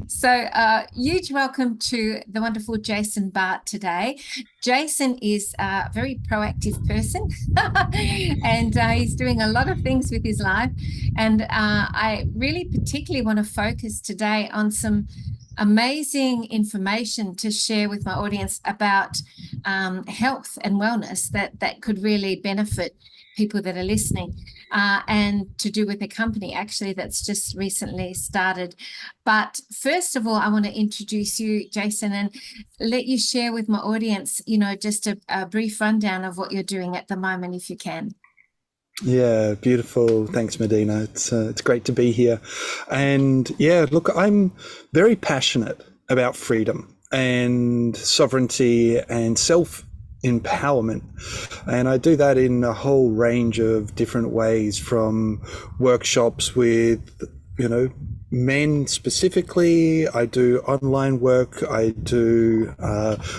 So, huge welcome to the wonderful Jason Bart today. Jason is a very proactive person and he's doing a lot of things with his life. And I really particularly want to focus today on some amazing information to share with my audience about health and wellness that could really benefit people that are listening, and to do with a company actually that's just recently started. But first of all, I want to introduce you, Jason, and let you share with my audience, just a brief rundown of what you're doing at the moment, if you can. Yeah, beautiful. Thanks, Medina. It's great to be here. And yeah, look, I'm very passionate about freedom and sovereignty and self empowerment. And I do that in a whole range of different ways, from workshops with, men specifically. I do online work. I do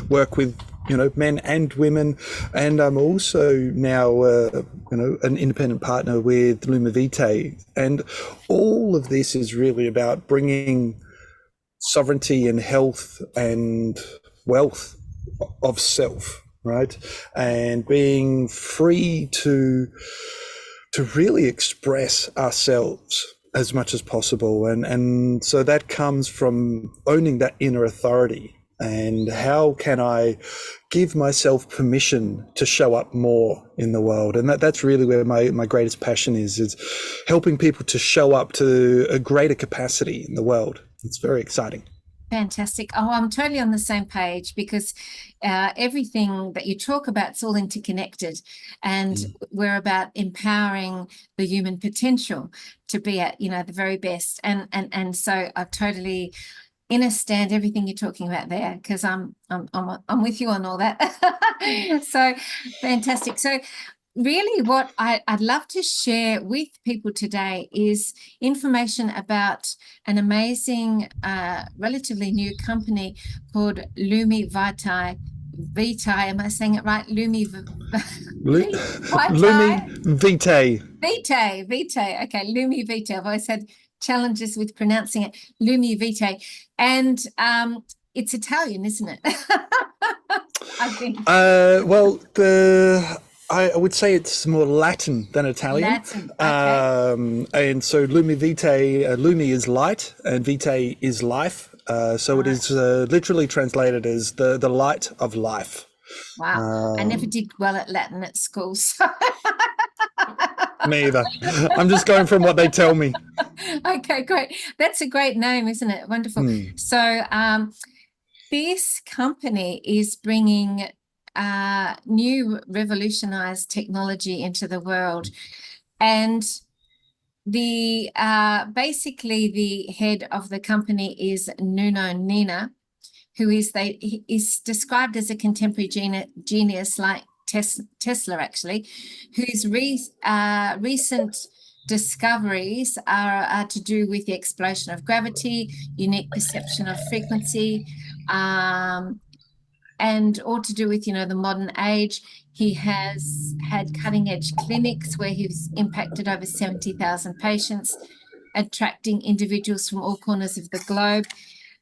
work with men and women, and I'm also now an independent partner with Luma V, and all of this is really about bringing sovereignty and health and wealth of self, right, and being free to really express ourselves as much as possible, and so that comes from owning that inner authority. And how can I give myself permission to show up more in the world? And that's really where my greatest passion is helping people to show up to a greater capacity in the world. It's very exciting. Fantastic. Oh, I'm totally on the same page, because everything that you talk about is all interconnected, and we're about empowering the human potential to be at, the very best. And so I totally understand everything you're talking about there, because I'm with you on all that. So fantastic. So really what I'd love to share with people today is information about an amazing, relatively new company called LumiVv. Vitae, am I saying it right? LumiVv. LumiVv. Vitae. Okay, LumiVv. I've always had challenges with pronouncing it. LumiVv. And it's Italian, isn't it? I think. Well, I would say it's more Latin than Italian. Latin, okay. And so Lumi Vitae, Lumi is light and Vitae is life. So it is literally translated as the light of life. Wow. I never did well at Latin at school. So. Me either. I'm just going from what they tell me. Okay, great. That's a great name, isn't it? Wonderful. So this company is bringing new revolutionized technology into the world, and the basically the head of the company is Nuno Nina, who is described as a contemporary genius like Tesla, actually, whose recent discoveries are to do with the explosion of gravity, unique perception of frequency, and all to do with, the modern age. He has had cutting-edge clinics where he's impacted over 70,000 patients, attracting individuals from all corners of the globe.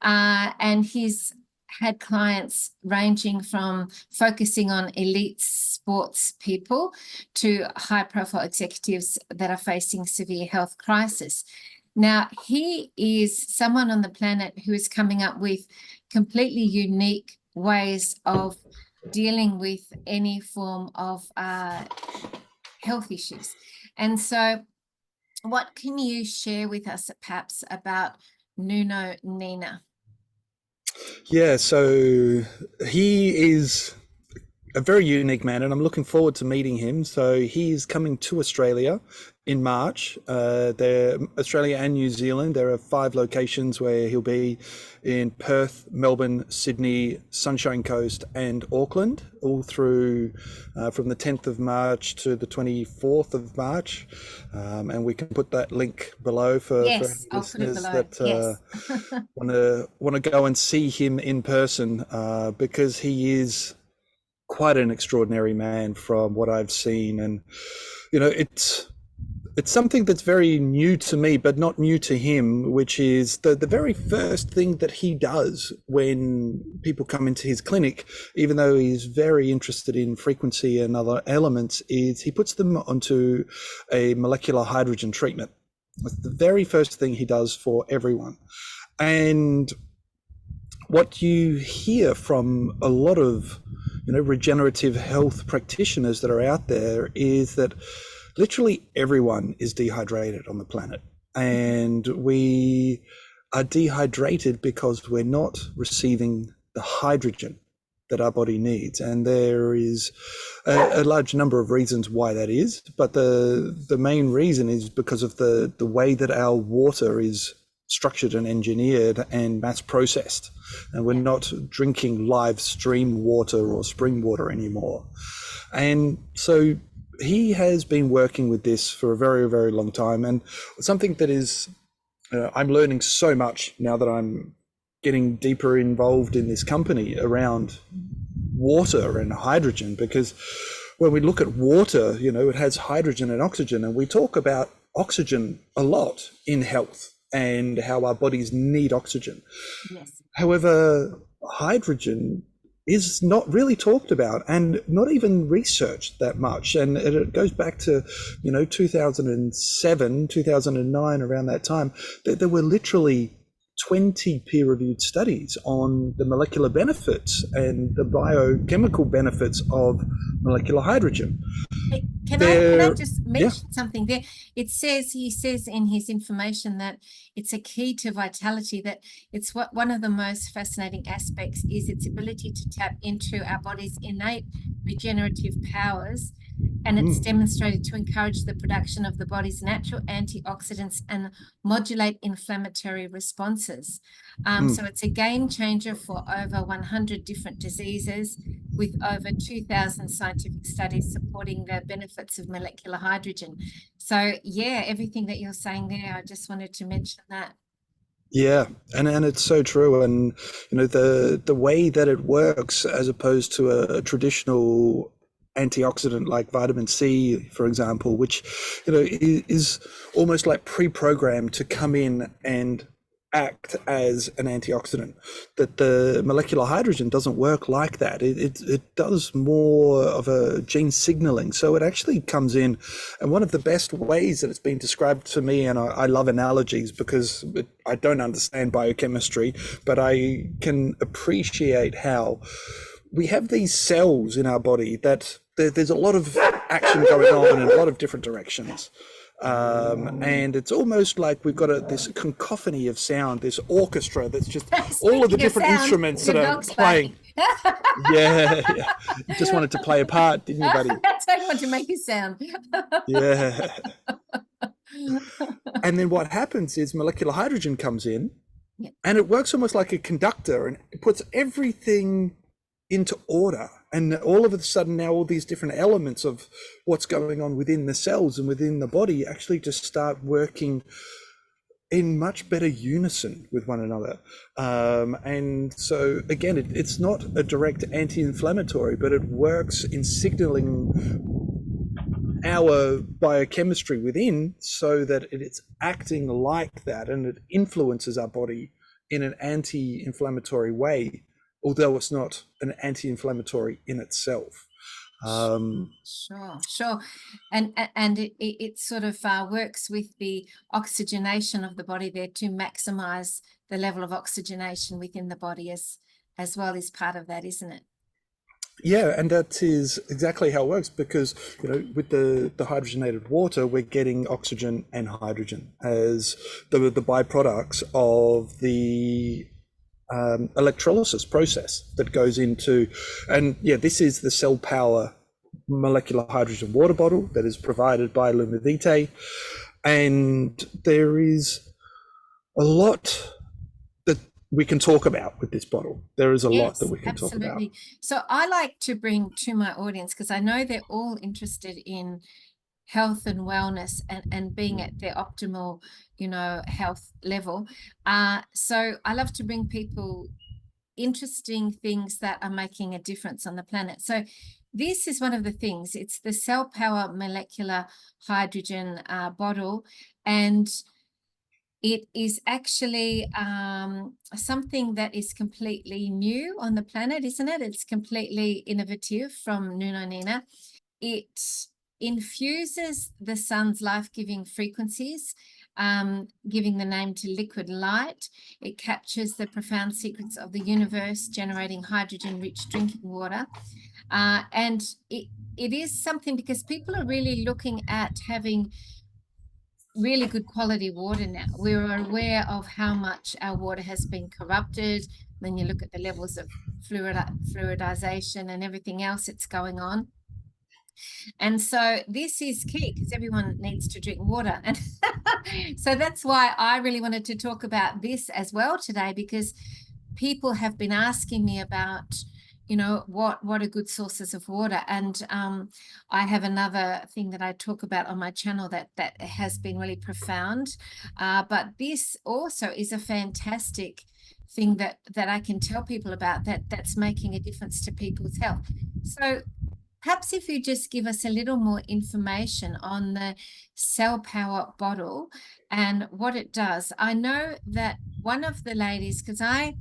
And he's had clients ranging from focusing on elite sports people to high-profile executives that are facing severe health crisis. Now, he is someone on the planet who is coming up with completely unique ways of dealing with any form of health issues. And so what can you share with us perhaps about Nuno Nina? Yeah, so he is a very unique man, and I'm looking forward to meeting him. So he's coming to Australia in March. Australia and New Zealand. There are 5 locations where he'll be: in Perth, Melbourne, Sydney, Sunshine Coast, and Auckland, all through from the 10th of March to the 24th of March. And we can put that link below for listeners that want to go and see him in person, because he is quite an extraordinary man from what I've seen. And it's It's something that's very new to me, but not new to him, which is the very first thing that he does when people come into his clinic, even though he's very interested in frequency and other elements, is he puts them onto a molecular hydrogen treatment. That's the very first thing he does for everyone. And what you hear from a lot of, regenerative health practitioners that are out there is that literally everyone is dehydrated on the planet, and we are dehydrated because we're not receiving the hydrogen that our body needs. And there is a large number of reasons why that is, but the main reason is because of the way that our water is structured and engineered and mass processed, and we're not drinking live stream water or spring water anymore. And so he has been working with this for a very, very long time, and something that is I'm learning so much now that I'm getting deeper involved in this company around water and hydrogen, because when we look at water, it has hydrogen and oxygen, and we talk about oxygen a lot in health and how our bodies need oxygen. Yes. However, hydrogen is not really talked about and not even researched that much. And it goes back to, 2007, 2009, around that time, there were literally 20 peer-reviewed studies on the molecular benefits and the biochemical benefits of molecular hydrogen. Can I just mention something there? He says in his information that it's a key to vitality, that it's one of the most fascinating aspects is its ability to tap into our body's innate regenerative powers, and it's demonstrated to encourage the production of the body's natural antioxidants and modulate inflammatory responses. So it's a game changer for over 100 different diseases, with over 2,000 scientific studies supporting the benefits of molecular hydrogen. So yeah, everything that you're saying there, I just wanted to mention that. Yeah, and it's so true. And the way that it works, as opposed to a traditional antioxidant like vitamin C, for example, which is almost like pre-programmed to come in and act as an antioxidant, that the molecular hydrogen doesn't work like that. It does more of a gene signaling. So it actually comes in, and one of the best ways that it's been described to me, and I love analogies because I don't understand biochemistry, but I can appreciate how we have these cells in our body that there's a lot of action going on in a lot of different directions. And it's almost like we've got this cacophony of sound, this orchestra that's just all of the different instruments that are playing. Yeah. You just wanted to play a part, didn't you, buddy? That's how I want to make you sound. Yeah. And then what happens is molecular hydrogen comes in, and it works almost like a conductor, and it puts everything into order. And all of a sudden now all these different elements of what's going on within the cells and within the body actually just start working in much better unison with one another. And so again, it's not a direct anti-inflammatory, but it works in signaling our biochemistry within so that it's acting like that, and it influences our body in an anti-inflammatory way, although it's not an anti-inflammatory in itself. Sure. And it sort of works with the oxygenation of the body there to maximize the level of oxygenation within the body as well, is part of that, isn't it? Yeah, and that is exactly how it works, because with the hydrogenated water, we're getting oxygen and hydrogen as the byproducts of the electrolysis process that goes into, and yeah, this is the Cellpower molecular hydrogen water bottle that is provided by Luma V, and there is a lot that we can talk about with this bottle. There is a lot that we can talk about. So I like to bring to my audience, because I know they're all interested in health and wellness and being at their optimal, health level. So I love to bring people interesting things that are making a difference on the planet. So this is one of the things. It's the Cellpower molecular hydrogen bottle, and it is actually something that is completely new on the planet, isn't it? It's completely innovative from Nuno Nina. It infuses the sun's life-giving frequencies, giving the name to liquid light. It captures the profound secrets of the universe, generating hydrogen-rich drinking water. And it is something, because people are really looking at having really good quality water now. We're aware of how much our water has been corrupted. When you look at the levels of fluoridization and everything else that's going on. And so this is key, because everyone needs to drink water. And so that's why I really wanted to talk about this as well today, because people have been asking me about, you know, what are good sources of water. And I have another thing that I talk about on my channel that has been really profound. But this also is a fantastic thing that I can tell people about, that's making a difference to people's health. So perhaps if you just give us a little more information on the Cellpower bottle and what it does. I know that one of the ladies, because I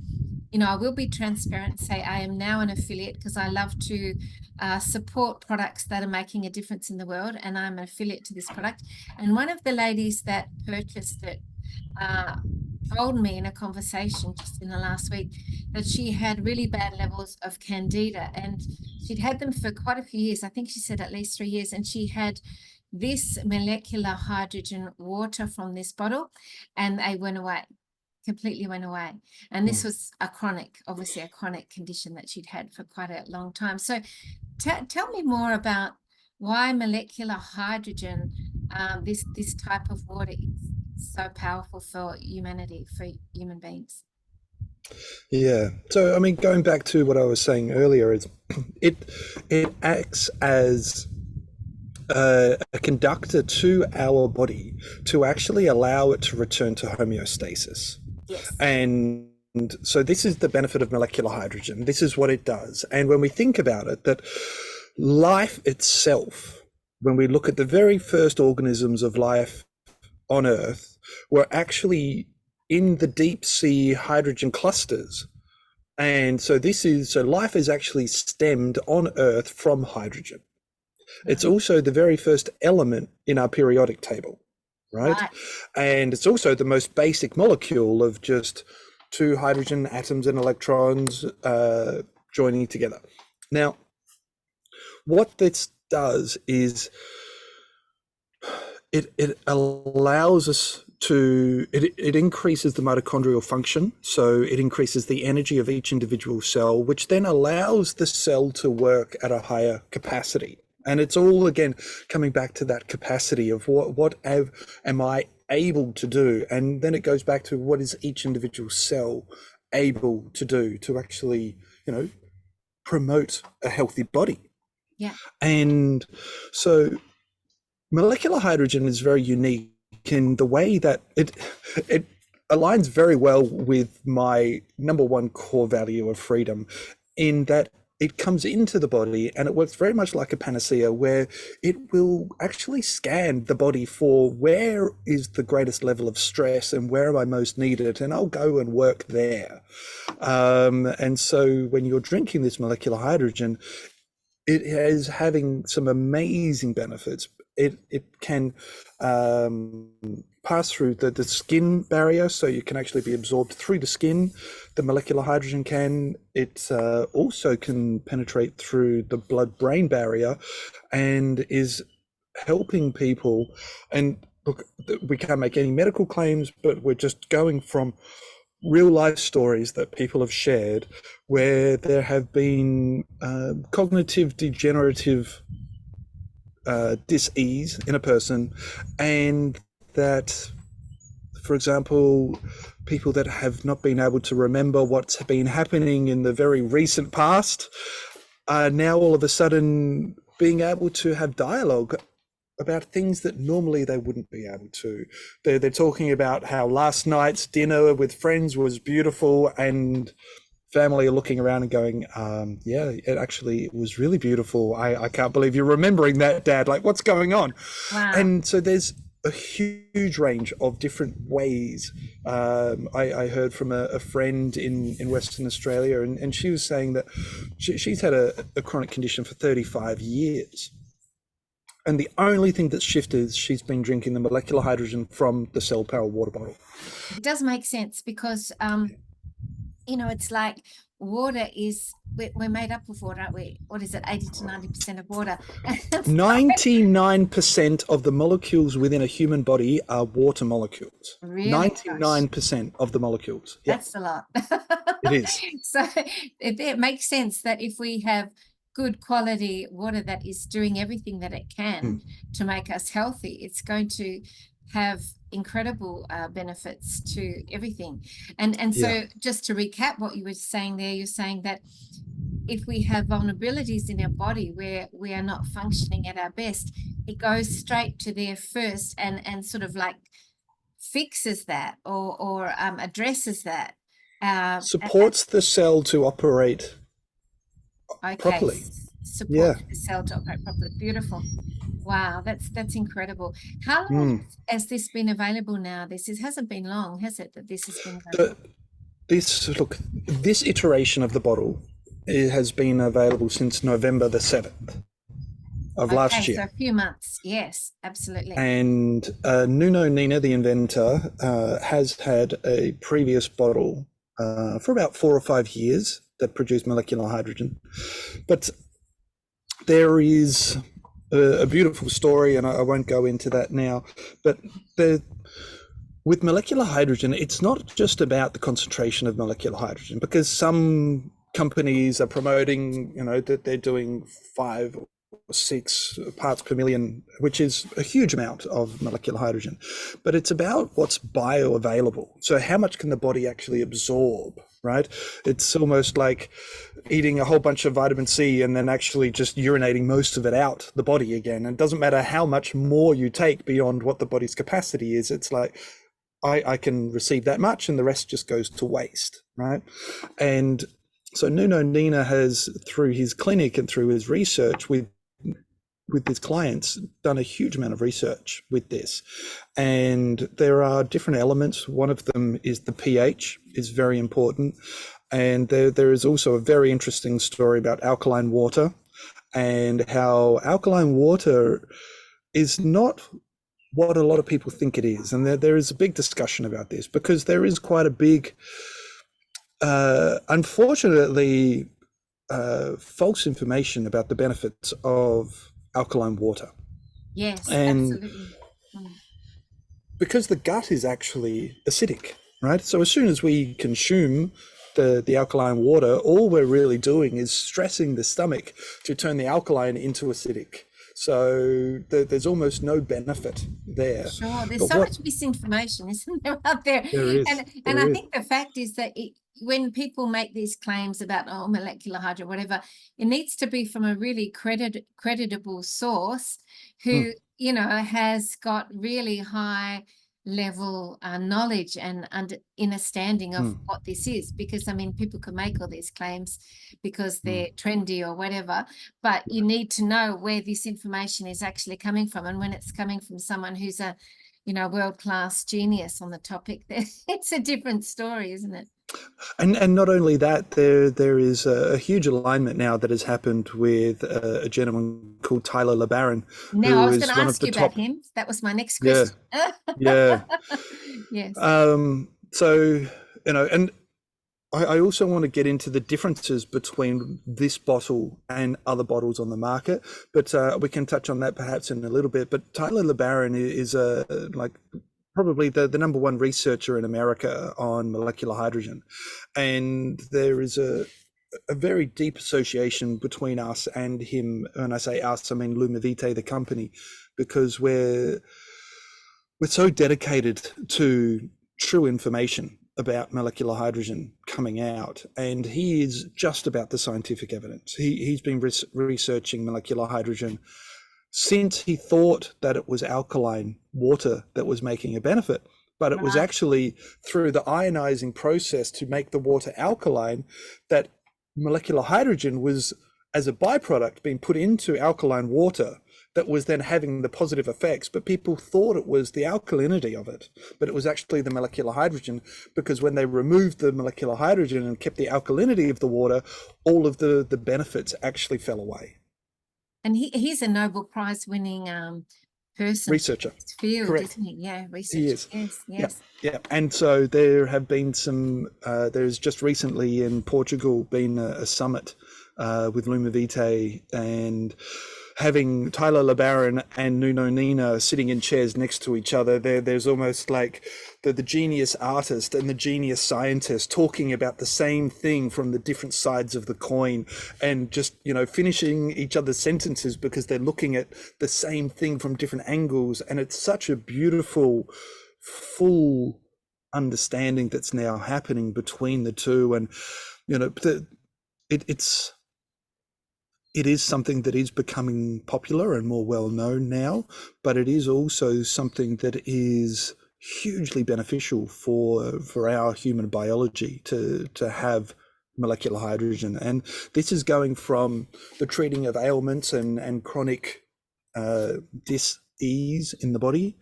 will be transparent and say I am now an affiliate, because I love to support products that are making a difference in the world, and I'm an affiliate to this product. And one of the ladies that purchased it told me in a conversation just in the last week that she had really bad levels of candida, and she'd had them for quite a few years. I think she said at least 3 years, and she had this molecular hydrogen water from this bottle, and they went away, completely went away. And this was obviously a chronic condition that she'd had for quite a long time. So tell me more about why molecular hydrogen, this type of water, is so powerful for humanity, for human beings. Yeah. So, I mean, going back to what I was saying earlier, is it acts as a conductor to our body to actually allow it to return to homeostasis. Yes. And so this is the benefit of molecular hydrogen. This is what it does. And when we think about it, that life itself, when we look at the very first organisms of life on Earth, were actually in the deep sea hydrogen clusters. And so life is actually stemmed on Earth from hydrogen. It's also the very first element in our periodic table, right? And it's also the most basic molecule of just two hydrogen atoms and electrons joining together. Now, what this does is it allows us to, it increases the mitochondrial function. So it increases the energy of each individual cell, which then allows the cell to work at a higher capacity. And it's all, again, coming back to that capacity of what am I able to do? And then it goes back to what is each individual cell able to do to actually, promote a healthy body. Yeah. And so molecular hydrogen is very unique in the way that it aligns very well with my number one core value of freedom, in that it comes into the body and it works very much like a panacea, where it will actually scan the body for where is the greatest level of stress and where am I most needed, and I'll go and work there. And so when you're drinking this molecular hydrogen, it is having some amazing benefits. It can pass through the skin barrier, so you can actually be absorbed through the skin. The molecular hydrogen can. It also can penetrate through the blood-brain barrier and is helping people. And look, we can't make any medical claims, but we're just going from real life stories that people have shared where there have been cognitive degenerative dis-ease in a person, and that, for example, people that have not been able to remember what's been happening in the very recent past are now all of a sudden being able to have dialogue about things that normally they wouldn't be able to. They're talking about how last night's dinner with friends was beautiful, and family are looking around and going, yeah, it was really beautiful. I can't believe you're remembering that, Dad. Like, what's going on? Wow. And so there's a huge range of different ways. I heard from a friend in Western Australia, and she was saying that she's had a chronic condition for 35 years. And the only thing that's shifted is she's been drinking the molecular hydrogen from the Cellpower water bottle. It does make sense because, you know, it's like water is, we're made up of water, aren't we? What is it, 80 to 90% of water? 99% of the molecules within a human body are water molecules. Really? 99% of the molecules. Yeah. That's a lot. It is. So it makes sense that if we have good quality water that is doing everything that it can to make us healthy, it's going to have incredible benefits to everything. And so just to recap what you were saying there, you're saying that if we have vulnerabilities in our body where we are not functioning at our best, it goes straight to there first and sort of like fixes that or addresses that. Supports the cell to operate properly. Support the cell to operate properly. Beautiful. Wow, that's incredible. How long has this been available now? This hasn't been long, has it, that this has been available? This iteration of the bottle, it has been available since November the 7th of last year. So a few months. Yes, absolutely. And Nuno Nina, the inventor, has had a previous bottle for about 4 or 5 years that produced molecular hydrogen. But there is a beautiful story, and I won't go into that now, but with molecular hydrogen, it's not just about the concentration of molecular hydrogen, because some companies are promoting, you know, that they're doing 5 or 6 parts per million, which is a huge amount of molecular hydrogen. But it's about what's bioavailable. So how much can the body actually absorb, right? It's almost like eating a whole bunch of vitamin C and then actually just urinating most of it out the body again. And it doesn't matter how much more you take beyond what the body's capacity is. It's like, I can receive that much and the rest just goes to waste, right? And so Nuno Nina has, through his clinic and through his research with his clients, done a huge amount of research with this. And there are different elements. One of them is the pH is very important. And there is also a very interesting story about alkaline water and how alkaline water is not what a lot of people think it is. And there is a big discussion about this because there is quite a big, unfortunately, false information about the benefits of alkaline water. Yes, and absolutely. Because the gut is actually acidic, right? So as soon as we consume the alkaline water, all we're really doing is stressing the stomach to turn the alkaline into acidic. So there's almost no benefit there. Sure, there's so much misinformation, isn't there, out there? There is. And I think the fact is that when people make these claims about molecular hydrogen, whatever, it needs to be from a really creditable source who, you know, has got really high level knowledge and understanding of what this is, because I mean people can make all these claims because they're trendy or whatever, but you need to know where this information is actually coming from, and when it's coming from someone who's a, you know, world-class genius on the topic, it's a different story, isn't it? And not only that, there is a huge alignment now that has happened with a gentleman called Tyler LeBaron. Now, I was going to ask you about him. That was my next question. Yeah. Yes. So, you know, and I also want to get into the differences between this bottle and other bottles on the market, but we can touch on that perhaps in a little bit. But Tyler LeBaron is probably the number one researcher in America on molecular hydrogen. And there is a very deep association between us and him. When I say us, I mean LumiVv, the company, because we're so dedicated to true information about molecular hydrogen coming out. And he is just about the scientific evidence. He's been researching molecular hydrogen since he thought that it was alkaline water that was making a benefit. but it was Right. actually through the ionizing process to make the water alkaline that molecular hydrogen was, as a byproduct, being put into alkaline water that was then having the positive effects. But people thought it was the alkalinity of it, but it was actually the molecular hydrogen, because when they removed the molecular hydrogen and kept the alkalinity of the water, all of the benefits actually fell away. And he's a Nobel Prize winning person Researcher. in his field, Correct. isn't he? Yeah, He researcher. is. Yes, Yeah, yes. yeah. And so there have been some, there's just recently in Portugal been a summit with Luma V, and having Tyler LeBaron and Nuno Nina sitting in chairs next to each other, there's almost like the genius artist and the genius scientist talking about the same thing from the different sides of the coin, and just, you know, finishing each other's sentences because they're looking at the same thing from different angles. And it's such a beautiful, full understanding that's now happening between the two. And, you know, it is something that is becoming popular and more well known now, but it is also something that is hugely beneficial for our human biology to have molecular hydrogen. And this is going from the treating of ailments and chronic dis-ease in the body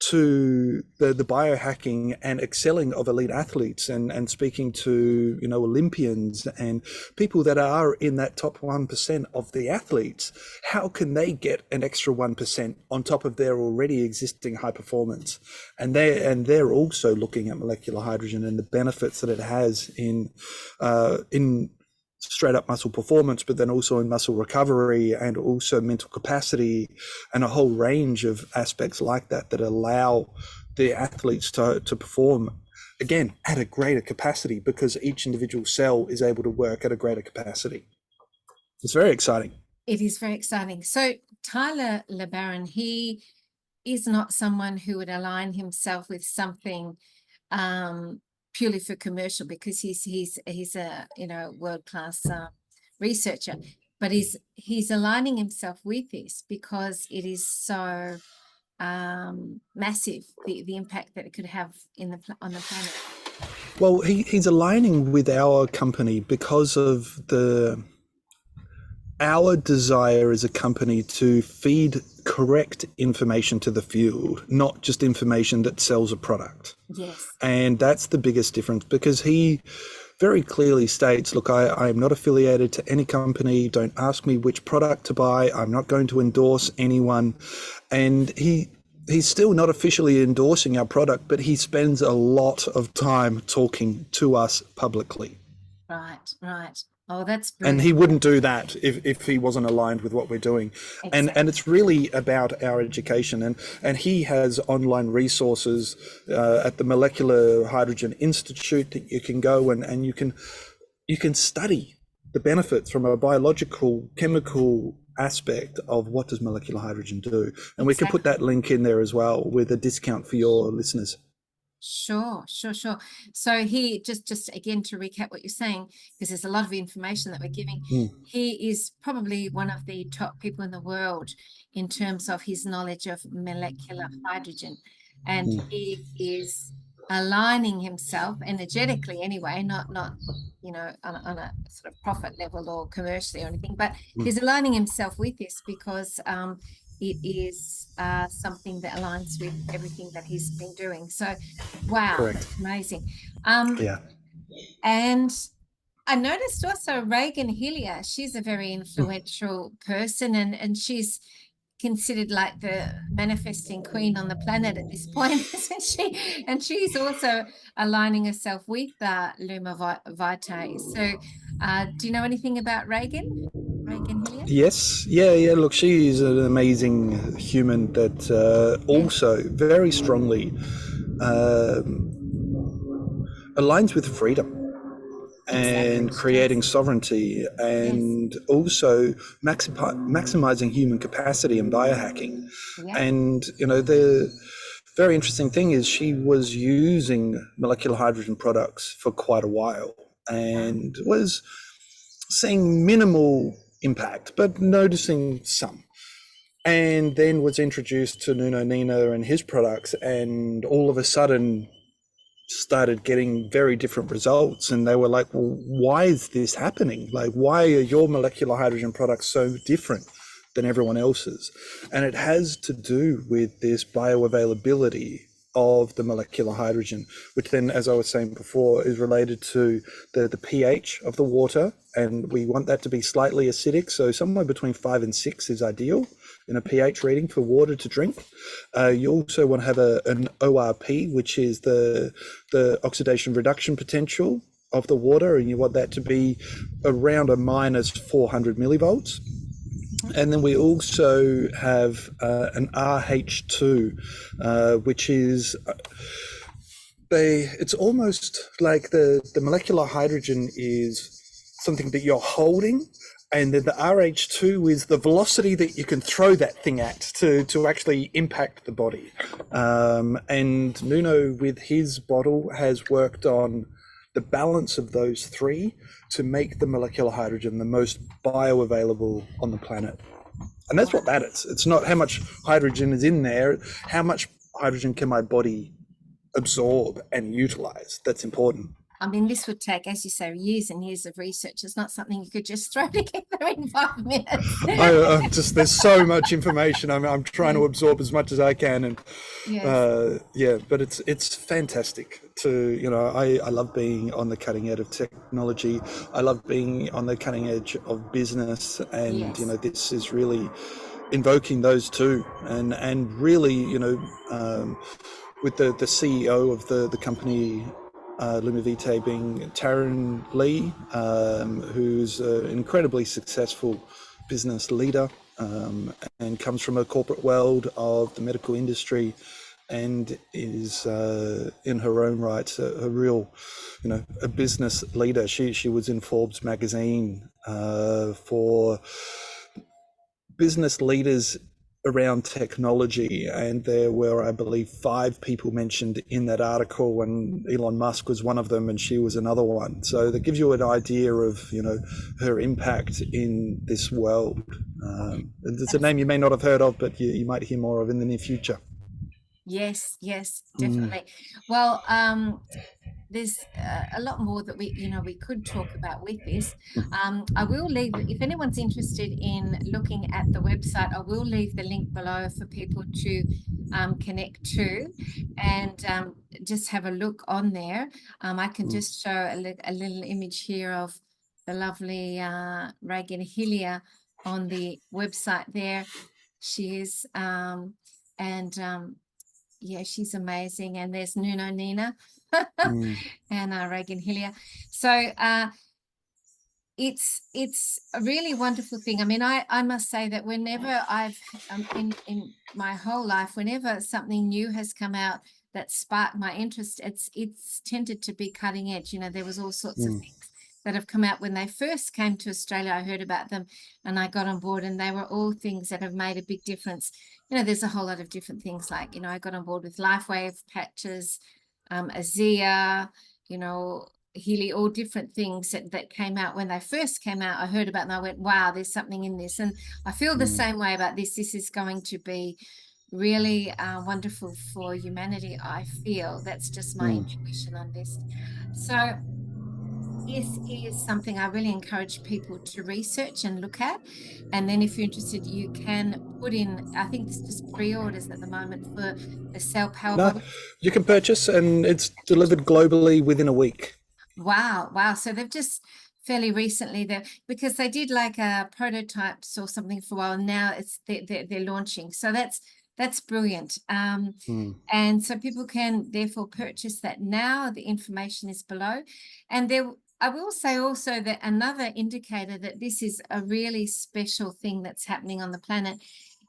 to the biohacking and excelling of elite athletes, and speaking to, you know, Olympians and people that are in that top 1% of the athletes. How can they get an extra 1% on top of their already existing high performance? And they're also looking at molecular hydrogen and the benefits that it has in straight up muscle performance, but then also in muscle recovery and also mental capacity, and a whole range of aspects like that that allow the athletes to perform again at a greater capacity, because each individual cell is able to work at a greater capacity. It's very exciting. It is very exciting. So Tyler LeBaron, he is not someone who would align himself with something purely for commercial, because he's a, you know, world-class researcher, but he's aligning himself with this because it is so massive, the impact that it could have on the planet. Well, he's aligning with our company because of our desire as a company to feed correct information to the field, not just information that sells a product. Yes. And that's the biggest difference, because he very clearly states, look, I am not affiliated to any company. Don't ask me which product to buy. I'm not going to endorse anyone. And he's still not officially endorsing our product, but he spends a lot of time talking to us publicly. Right, right. Oh, that's brilliant. And he wouldn't do that if he wasn't aligned with what we're doing. Exactly. And it's really about our education. And he has online resources at the Molecular Hydrogen Institute that you can go and you can study the benefits from a biological, chemical aspect of what does molecular hydrogen do. And exactly. We can put that link in there as well with a discount for your listeners. Sure. So he, just again to recap what you're saying, because there's a lot of information that we're giving. He is probably one of the top people in the world in terms of his knowledge of molecular hydrogen, and he is aligning himself energetically anyway, not you know, on a sort of profit level or commercially or anything, but he's aligning himself with this because it is something that aligns with everything that he's been doing. So, wow, correct. Amazing. Yeah. And I noticed also Reagan Helia, she's a very influential person, and she's considered like the manifesting queen on the planet at this point, isn't she? And she's also aligning herself with Luma V. So do you know anything about Reagan Helia? Yes, yeah. Look, she is an amazing human that also very strongly aligns with freedom and creating sovereignty, and also maximizing human capacity and biohacking. And, you know, the very interesting thing is she was using molecular hydrogen products for quite a while and was seeing minimal impact, but noticing some. and then was introduced to Nuno Nina and his products, and all of a sudden started getting very different results. And they were like, well, why is this happening? Like, why are your molecular hydrogen products so different than everyone else's? And it has to do with this bioavailability of the molecular hydrogen, which then, as I was saying before, is related to the pH of the water. And we want that to be slightly acidic. So somewhere between 5 and 6 is ideal in a pH reading for water to drink. You also want to have an ORP, which is the oxidation reduction potential of the water, and you want that to be around a minus 400 millivolts. And then we also have an RH2, which is it's almost like the molecular hydrogen is something that you're holding, and then the RH2 is the velocity that you can throw that thing at to actually impact the body. And Nuno, with his bottle, has worked on the balance of those three to make the molecular hydrogen the most bioavailable on the planet. And that's what matters. It's not how much hydrogen is in there, how much hydrogen can my body absorb and utilize. That's important. I mean, this would take, as you say, years and years of research. It's not something you could just throw together in 5 minutes. There's so much information. I'm trying to absorb as much as I can, and Yes. but it's fantastic to, I love being on the cutting edge of technology. I love being on the cutting edge of business, and Yes. this is really invoking those two, and really, with the CEO of the company, LumiVv, being Taryn Lee, who's an incredibly successful business leader, and comes from a corporate world of the medical industry, and is in her own right a real, a business leader. She was in Forbes magazine for business leaders around technology, and there were, I believe, 5 people mentioned in that article, and Elon Musk was one of them, and she was another one. So that gives you an idea of, her impact in this world. It's a name you may not have heard of, but you might hear more of in the near future. Yes, definitely. Well, there's a lot more that we could talk about with this. I will leave, if anyone's interested in looking at the website, I will leave the link below for people to connect to, and just have a look on there. I can just show a little image here of the lovely Reagan Helia on the website there. She is, yeah, she's amazing. And there's Nuno Nina and Reagan Helia. So it's a really wonderful thing. I mean, I must say that whenever I've in my whole life, whenever something new has come out that sparked my interest, it's tended to be cutting edge. There was all sorts of things that have come out when they first came to Australia. I heard about them and I got on board, and they were all things that have made a big difference. There's a whole lot of different things, like, I got on board with LifeWave patches, Azia, Healy, all different things that came out when they first came out. I heard about them, I went, wow, there's something in this. And I feel the same way about this. This is going to be really wonderful for humanity, I feel. That's just my intuition on this. So this is something I really encourage people to research and look at. And then if you're interested, you can put in, I think it's just pre-orders at the moment for the Cellpower bottle. You can purchase, and it's delivered globally within a week. Wow. So they've just fairly recently there, because they did like a prototypes or something for a while. Now they're launching. So that's brilliant. And so people can therefore purchase that now. The information is below. And I will say also that another indicator that this is a really special thing that's happening on the planet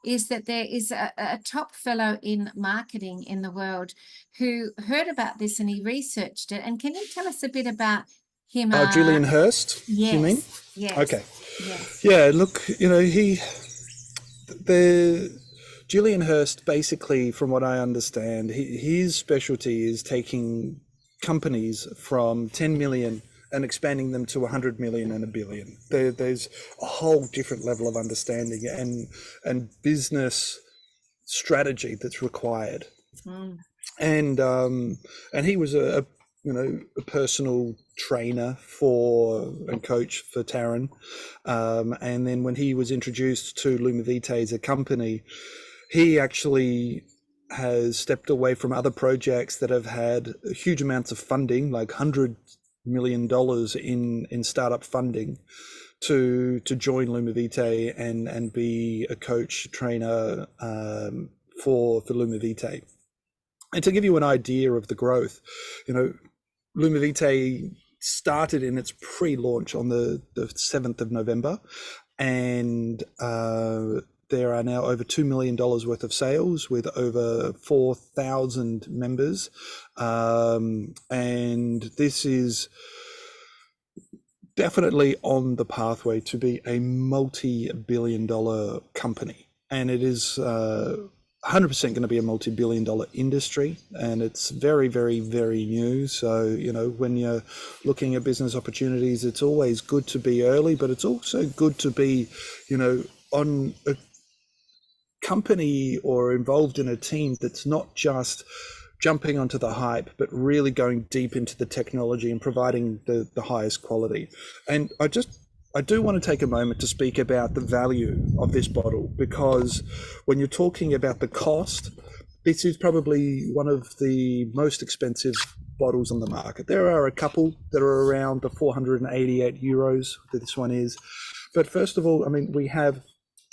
is that there is a top fellow in marketing in the world who heard about this and he researched it. And can you tell us a bit about him? Julian Hurst, yes, you mean? Yes. Okay. Yes. Yeah, look, Julian Hurst, basically, from what I understand, his specialty is taking companies from 10 million and expanding them to 100 million and a billion. There's a whole different level of understanding and business strategy that's required. And he was a personal trainer and coach for Taryn. And then when he was introduced to LumiVv as a company, he actually has stepped away from other projects that have had huge amounts of funding, like $100 million in startup funding, to join LumiVv and be a coach trainer for LumiVv. And to give you an idea of the growth, LumiVv started in its pre-launch on the 7th of November, and there are now over $2 million worth of sales with over 4,000 members. And this is definitely on the pathway to be a multi-billion-dollar company. And it is 100% going to be a multi-billion-dollar industry, and it's very, very, very new. So, when you're looking at business opportunities, it's always good to be early, but it's also good to be, on a company or involved in a team that's not just jumping onto the hype, but really going deep into the technology and providing the highest quality. And I do want to take a moment to speak about the value of this bottle, because when you're talking about the cost, this is probably one of the most expensive bottles on the market. There are a couple that are around the 488 euros that this one is. But first of all, we have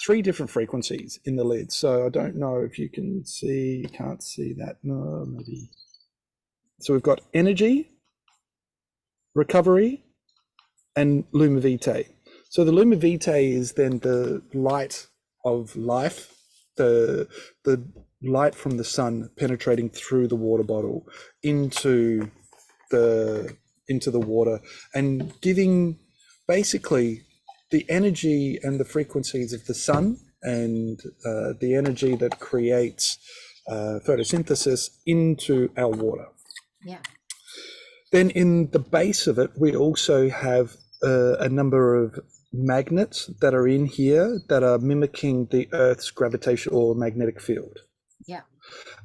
3 different frequencies in the lid. So I don't know if you can see, you can't see that. No, maybe. So we've got energy, recovery, and LumiVv. So the LumiVv is then the light of life, the light from the sun penetrating through the water bottle into the water and giving basically the energy and the frequencies of the sun and the energy that creates photosynthesis into our water. Yeah. Then in the base of it, we also have a number of magnets that are in here that are mimicking the Earth's gravitational or magnetic field. Yeah.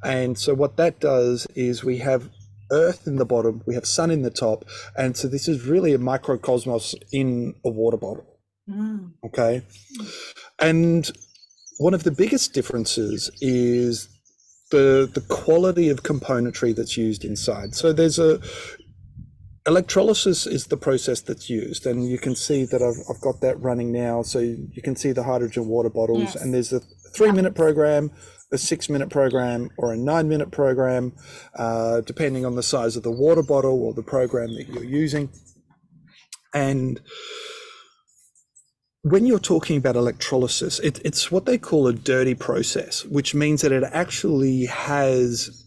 And so what that does is we have Earth in the bottom, we have sun in the top, and so this is really a microcosmos in a water bottle. Okay. And one of the biggest differences is the quality of componentry that's used inside. So there's electrolysis is the process that's used, and you can see that I've got that running now. So you can see the hydrogen water bottles, yes. And there's a 3-minute program, a 6-minute program, or a 9-minute program, depending on the size of the water bottle or the program that you're using. And when you're talking about electrolysis, it's what they call a dirty process, which means that it actually has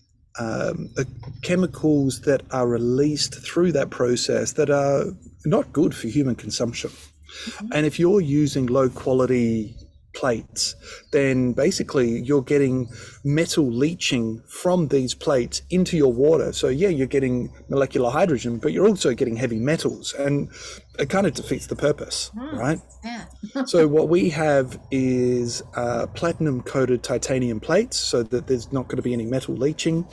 chemicals that are released through that process that are not good for human consumption. Mm-hmm. And if you're using low quality plates, then basically you're getting metal leaching from these plates into your water. So yeah, you're getting molecular hydrogen, but you're also getting heavy metals, and it kind of defeats the purpose, right? Yeah. So what we have is platinum coated titanium plates, so that there's not going to be any metal leaching.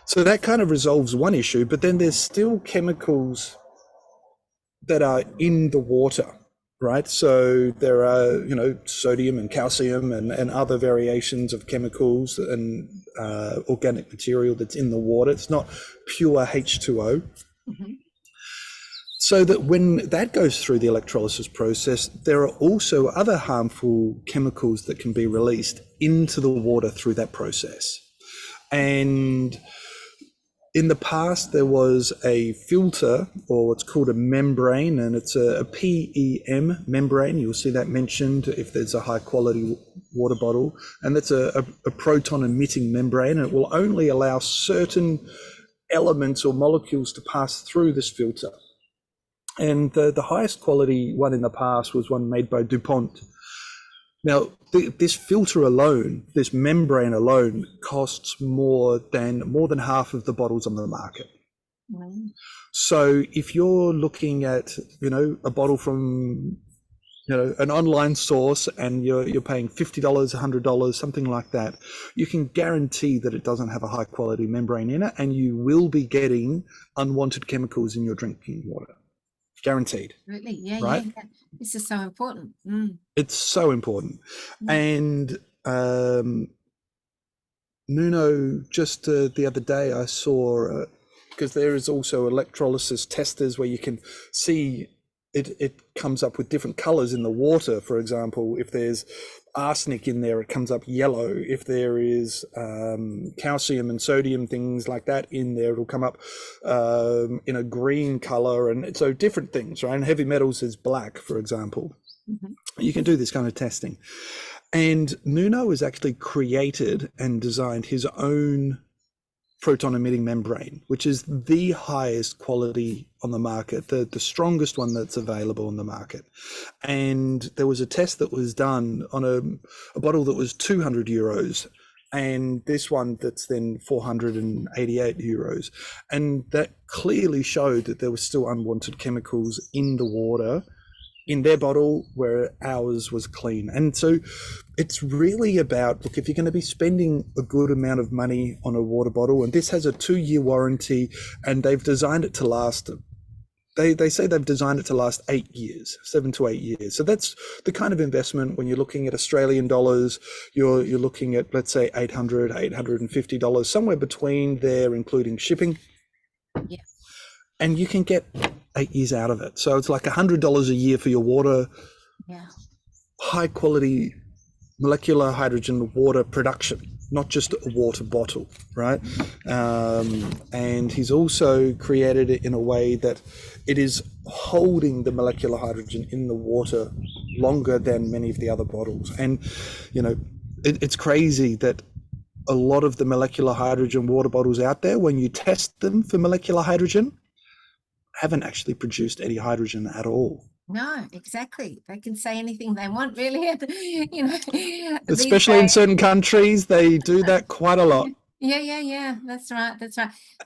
So that kind of resolves one issue, but then there's still chemicals that are in the water, right? So there are, sodium and calcium and other variations of chemicals and organic material that's in the water. It's not pure H2O. Mm-hmm. So that when that goes through the electrolysis process, there are also other harmful chemicals that can be released into the water through that process. And in the past, there was a filter, or what's called a membrane, and it's a PEM membrane. You'll see that mentioned if there's a high quality water bottle, and that's a proton emitting membrane, and it will only allow certain elements or molecules to pass through this filter. And the highest quality one in the past was one made by DuPont. Now, this filter alone, this membrane alone, costs more than half of the bottles on the market. Mm. So if you're looking at, a bottle from, an online source, and you're paying $50, $100, something like that, you can guarantee that it doesn't have a high quality membrane in it, and you will be getting unwanted chemicals in your drinking water. Guaranteed. Really? Yeah, right? yeah. This is so important. It's so important. And Nuno, just the other day I saw, because there is also electrolysis testers where you can see it comes up with different colors in the water. For example, if there's arsenic in there, it comes up yellow. If there is calcium and sodium, things like that in there, it'll come up in a green color. And so different things, right? And heavy metals is black, for example. You can do this kind of testing. And Nuno has actually created and designed his own proton emitting membrane, which is the highest quality on the market, the strongest one that's available on the market. And there was a test that was done on a bottle that was 200 euros, and this one that's then 488 euros. And that clearly showed that there were still unwanted chemicals in the water in their bottle, where ours was clean. And so it's really about, look, if you're going to be spending a good amount of money on a water bottle, and this has a 2-year warranty, and they've designed it to last, they say they've designed it to last 8 years, 7 to 8 years. So that's the kind of investment. When you're looking at Australian dollars, you're looking at, let's say, $800, $850, somewhere between there, including shipping. Yeah. And you can get 8 years out of it. So it's like $100 a year for your water. Yeah. High quality molecular hydrogen water production, not just a water bottle, right? And he's also created it in a way that it is holding the molecular hydrogen in the water longer than many of the other bottles. And, it's crazy that a lot of the molecular hydrogen water bottles out there, when you test them for molecular hydrogen, haven't actually produced any hydrogen at all. No, exactly. They can say anything they want, really. Especially in certain countries, they do that quite a lot. Yeah. That's right.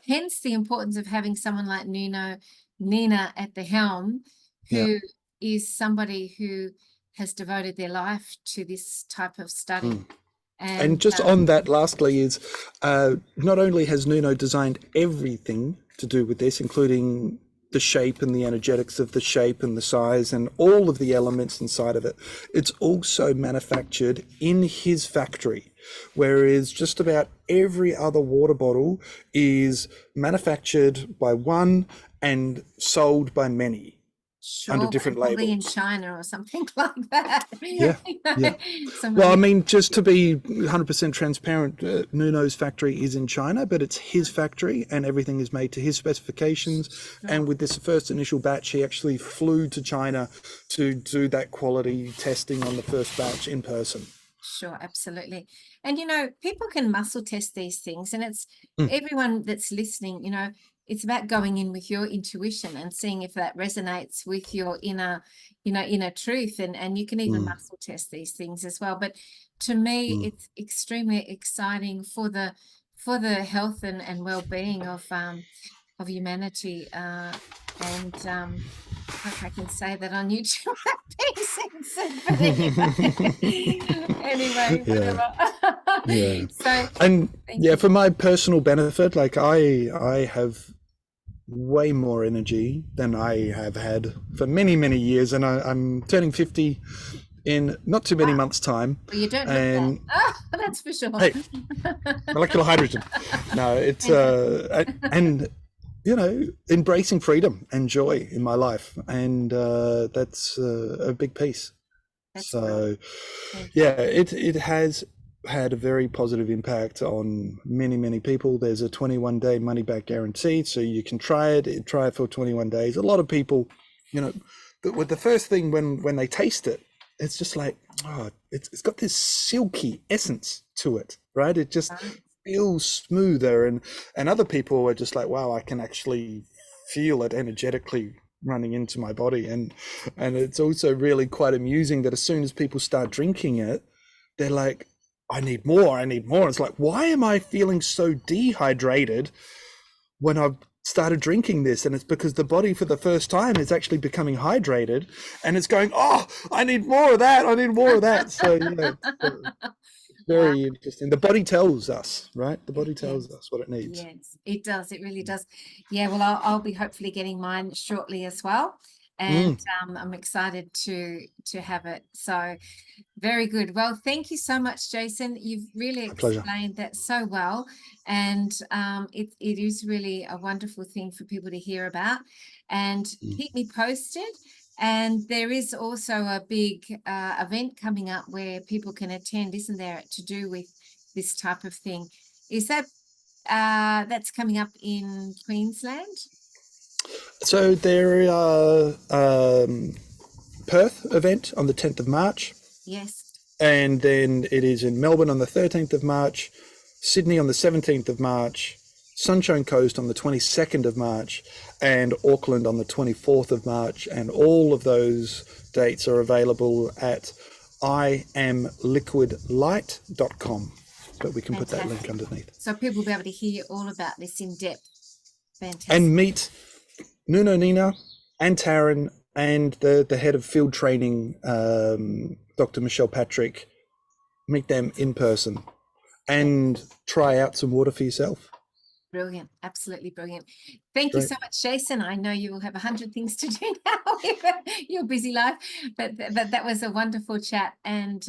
Hence the importance of having someone like Nuno Nina at the helm, who is somebody who has devoted their life to this type of study. And just on that, lastly, is not only has Nuno designed everything to do with this, including the shape and the energetics of the shape and the size and all of the elements inside of it, it's also manufactured in his factory, whereas just about every other water bottle is manufactured by one and sold by many. Sure, under different probably labels. in China or something like that. Yeah. Well, I mean, just to be 100% transparent, Nuno's factory is in China, but it's his factory and everything is made to his specifications. And with this first initial batch, he actually flew to China to do that quality testing on the first batch in person. Sure, absolutely. And, people can muscle test these things, and it's everyone that's listening, it's about going in with your intuition and seeing if that resonates with your inner truth. And you can even muscle test these things as well. But to me, it's extremely exciting for the health and well-being of humanity. Hope I can say that on YouTube. Anyway, whatever. Yeah. So, and for my personal benefit, like I have way more energy than I have had for many, many years, and I'm turning 50 in not too many months' time. Well, you don't look that. Oh, that's for sure. Hey, molecular hydrogen. No, it's and embracing freedom and joy in my life, and that's a big piece. So it has had a very positive impact on many, many people. There's a 21-day money-back guarantee, so you can try it for 21 days. A lot of people, with the first thing when they taste it, it's just like, it's got this silky essence to it, right? It just feels smoother, and other people are just like, wow, I can actually feel it energetically running into my body. And it's also really quite amusing that as soon as people start drinking it, they're like, I need more. It's like, why am I feeling so dehydrated when I've started drinking this, and it's because the body for the first time is actually becoming hydrated, and it's going, oh, I need more of that, I need more of that. So yeah, very interesting. The body tells us, right? The body tells us what it needs. Yes, it does. It really does. Yeah, well, I'll be hopefully getting mine shortly as well. And I'm excited to have it. So very good. Well, thank you so much, Jason. You've really explained that so well. And it is really a wonderful thing for people to hear about. And keep me posted. And there is also a big event coming up where people can attend, isn't there, to do with this type of thing? Is that that's coming up in Queensland? So there are Perth event on the 10th of March. Yes. And then it is in Melbourne on the 13th of March, Sydney on the 17th of March, Sunshine Coast on the 22nd of March, and Auckland on the 24th of March. And all of those dates are available at iamliquidlight.com. But we can put that link underneath. So people will be able to hear all about this in depth. Fantastic. And meet Nuno Nina and Taryn and the head of field training, Dr. Michelle Patrick. Meet them in person and try out some water for yourself. Brilliant. Absolutely brilliant. Thank you so much, Jason. I know you will have 100 things to do now with your busy life, but that was a wonderful chat. And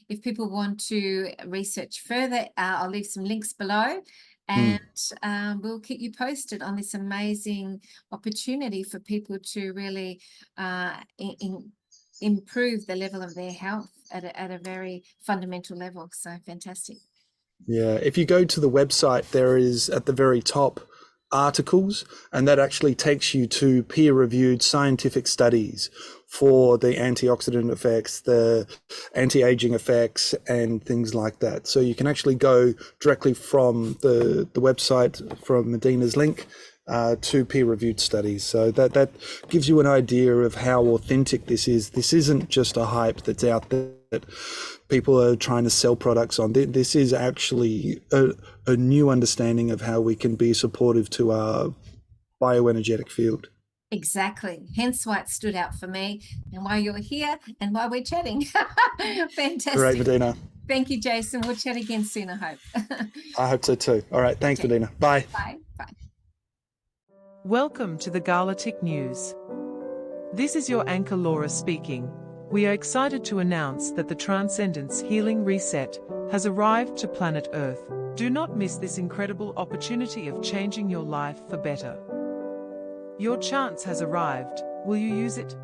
if people want to research further, I'll leave some links below, and we'll keep you posted on this amazing opportunity for people to really improve the level of their health at a very fundamental level. So fantastic. Yeah, if you go to the website, there is at the very top articles, and that actually takes you to peer-reviewed scientific studies for the antioxidant effects, the anti-aging effects, and things like that. So you can actually go directly from the website, from Medina's link, to peer-reviewed studies. So that gives you an idea of how authentic this is. This isn't just a hype that's out there that people are trying to sell products on. This is actually a new understanding of how we can be supportive to our bioenergetic field. Exactly. Hence why it stood out for me, and why you're here, and why we're chatting. Fantastic. Great, Medina. Thank you, Jason. We'll chat again soon, I hope. I hope so too. All right. Thanks, Medina. Bye. Bye. Bye. Welcome to the Galactic News. This is your anchor Laura speaking. We are excited to announce that the Transcendence Healing Reset has arrived to planet Earth. Do not miss this incredible opportunity of changing your life for better. Your chance has arrived. Will you use it?